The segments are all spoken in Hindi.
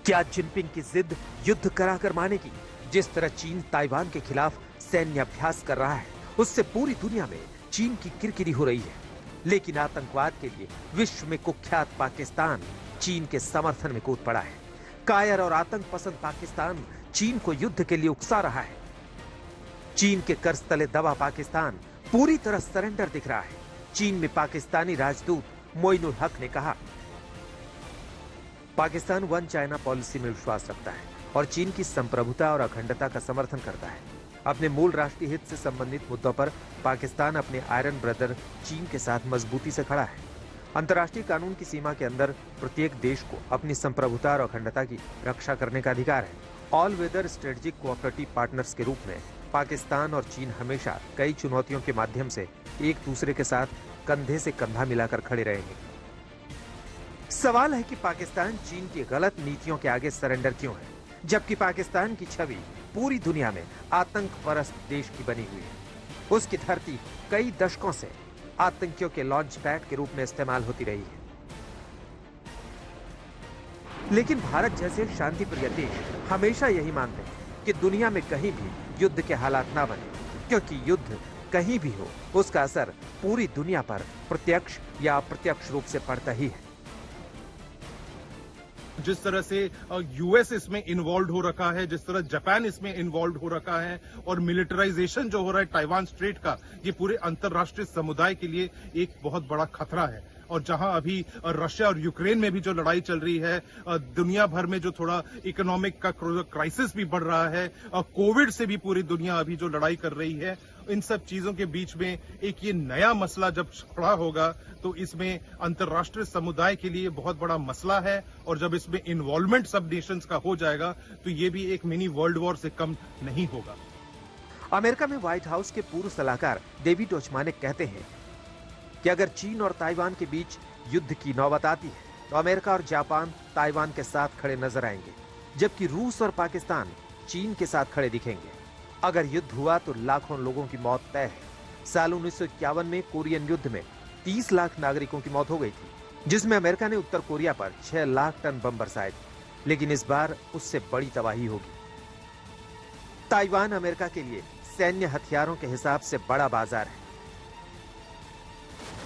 क्या जिनपिंग की जिद युद्ध कराकर मानेगी? जिस तरह चीन ताइवान के खिलाफ सैन्य अभ्यास कर रहा है, उससे पूरी दुनिया में चीन की किरकिरी हो रही है। लेकिन आतंकवाद के लिए विश्व में कुख्यात पाकिस्तान चीन के समर्थन में कूद पड़ा है। कायर और आतंक पसंद पाकिस्तान चीन को युद्ध के लिए उकसा रहा है। चीन के कर्ज तले दबा पाकिस्तान पूरी तरह सरेंडर दिख रहा है। चीन में पाकिस्तानी राजदूत मोइनुल हक ने कहा, पाकिस्तान वन चाइना पॉलिसी में विश्वास रखता है और चीन की संप्रभुता और अखंडता का समर्थन करता है। अपने मूल राष्ट्रीय हित से संबंधित मुद्दों पर पाकिस्तान अपने आयरन ब्रदर चीन के साथ मजबूती से खड़ा है। अंतर्राष्ट्रीय कानून की सीमा के अंदर प्रत्येक देश को अपनी संप्रभुता और अखंडता की रक्षा करने का अधिकार है। All weather strategic cooperative partners के रूप में पाकिस्तान और चीन हमेशा कई चुनौतियों के माध्यम से एक दूसरे के साथ कंधे से कंधा मिलाकर खड़े रहेंगे। सवाल है कि पाकिस्तान चीन की गलत नीतियों के आगे सरेंडर क्यों है, जबकि पाकिस्तान की छवि पूरी दुनिया में आतंक परस्त देश की बनी हुई है। उसकी धरती कई दशकों से आतंकियों के लॉन्च पैड के रूप में इस्तेमाल होती रही है। लेकिन भारत जैसे शांतिप्रिय देश हमेशा यही मानते हैं कि दुनिया में कहीं भी युद्ध के हालात ना बने, क्योंकि युद्ध कहीं भी हो उसका असर पूरी दुनिया पर प्रत्यक्ष या अप्रत्यक्ष रूप से पड़ता ही है। जिस तरह से यूएस इसमें इन्वॉल्व हो रखा है, जिस तरह जापान इसमें इन्वॉल्व हो रखा है और मिलिटराइजेशन जो हो रहा है ताइवान स्ट्रेट का, ये पूरे अंतर्राष्ट्रीय समुदाय के लिए एक बहुत बड़ा खतरा है। और जहां अभी रशिया और यूक्रेन में भी जो लड़ाई चल रही है, दुनिया भर में जो थोड़ा इकोनॉमिक का क्राइसिस भी बढ़ रहा है, कोविड से भी पूरी दुनिया अभी जो लड़ाई कर रही है, इन सब चीजों के बीच में एक ये नया मसला जब खड़ा होगा तो इसमें अंतर्राष्ट्रीय समुदाय के लिए बहुत बड़ा मसला है। और जब इसमें इन्वॉल्वमेंट सब नेशंस का हो जाएगा तो ये भी एक मिनी वर्ल्ड वॉर से कम नहीं होगा। अमेरिका में व्हाइट हाउस के पूर्व सलाहकार डेविड ओचमानिक कहते हैं कि अगर चीन और ताइवान के बीच युद्ध की नौबत आती है तो अमेरिका और जापान ताइवान के साथ खड़े नजर आएंगे, जबकि रूस और पाकिस्तान चीन के साथ खड़े दिखेंगे। अगर युद्ध हुआ तो लाखों लोगों की मौत तय है। साल 1951 में कोरियन युद्ध में 30 लाख नागरिकों की मौत हो गई थी, जिसमें अमेरिका ने उत्तर कोरिया पर 6 लाख टन बम बरसाए थे। लेकिन इस बार उससे बड़ी तबाही होगी। ताइवान अमेरिका के लिए सैन्य हथियारों के हिसाब से बड़ा बाजार है।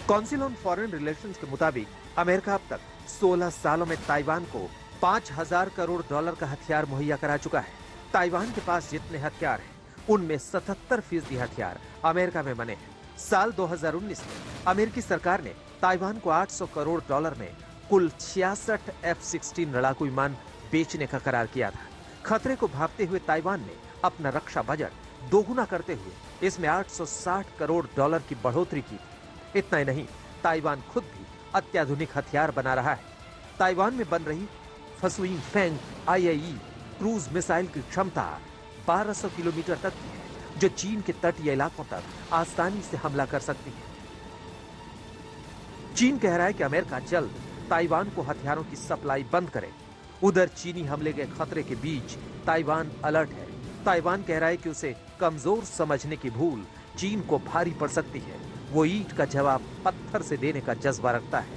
काउंसिल ऑन फॉरेन रिलेशंस के मुताबिक अमेरिका अब तक 16 सालों में ताइवान को $5,000 करोड़ का हथियार मुहैया करा चुका है। ताइवान के पास जितने हथियार हैं, उनमें 77% हथियार अमेरिका में बने हैं। साल 2019 में अमेरिकी सरकार ने ताइवान को $800 करोड़ में कुल 66 F-16 लड़ाकू विमान बेचने का करार किया था। खतरे को भांपते हुए ताइवान ने अपना रक्षा बजट दोगुना करते हुए इसमें $860 करोड़ की बढ़ोतरी की। इतना ही नहीं, ताइवान खुद भी अत्याधुनिक हथियार बना रहा है। ताइवान में बन रही फसुइंग फेंग IAE क्रूज मिसाइल की क्षमता 1200 किलोमीटर तक की है, जो चीन के तटीय इलाकों तक आसानी से हमला कर सकती है। चीन कह रहा है कि अमेरिका जल्द ताइवान को हथियारों की सप्लाई बंद करे। उधर चीनी हमले के खतरे के बीच ताइवान अलर्ट है। ताइवान कह रहा है कि उसे कमजोर समझने की भूल चीन को भारी पड़ सकती है। वो ईंट का जवाब पत्थर से देने का जज्बा रखता है।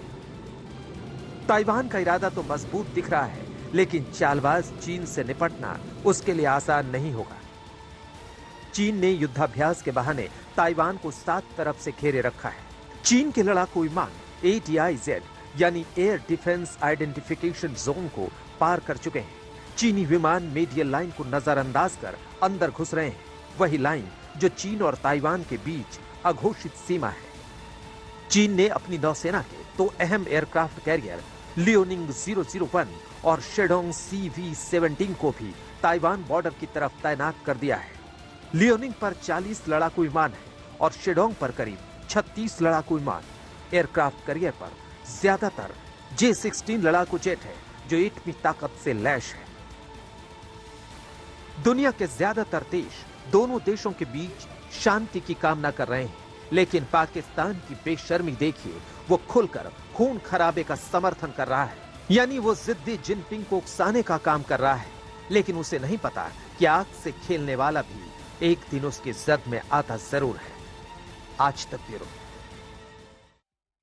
ताइवान का इरादा तो मजबूत दिख रहा है, लेकिन चालबाज चीन से निपटना उसके लिए आसान नहीं होगा। चीन ने युद्धाभ्यास के बहाने ताइवान को 7 तरफ से घेरे रखा है। चीन के लड़ाकू विमान ADIZ यानी एयर डिफेंस आइडेंटिफिकेशन जोन को पार कर चुके हैं। चीनी विमान मेडियल लाइन को नजरअंदाज कर अंदर घुस रहे हैं, वही लाइन जो चीन और ताइवान के बीच अघोषित सीमा है। चीन ने अपनी नौसेना के 2 अहम एयरक्राफ्ट कैरियर लियोनिंग 001 और शेडोंग CV-17 को भी ताइवान बॉर्डर की तरफ तैनात कर दिया है। लियोनिंग पर 40 लड़ाकू विमान है और शेडोंग पर करीब 36 लड़ाकू विमान। एयरक्राफ्ट कैरियर पर ज्यादातर J-16 लड़ाकू जेट है, जो एटमी ताकत से लैस है। दुनिया के ज्यादातर देश दोनों देशों के बीच शांति की कामना कर रहे हैं, लेकिन पाकिस्तान की बेशर्मी देखिए, वो खुलकर खून खराबे का समर्थन कर रहा है। यानी वो जिद्दी जिनपिंग को उकसाने का काम कर रहा है, लेकिन उसे नहीं पता कि आग से खेलने वाला भी एक दिन उसकी जद में आता जरूर है। आज तक ब्यूरो।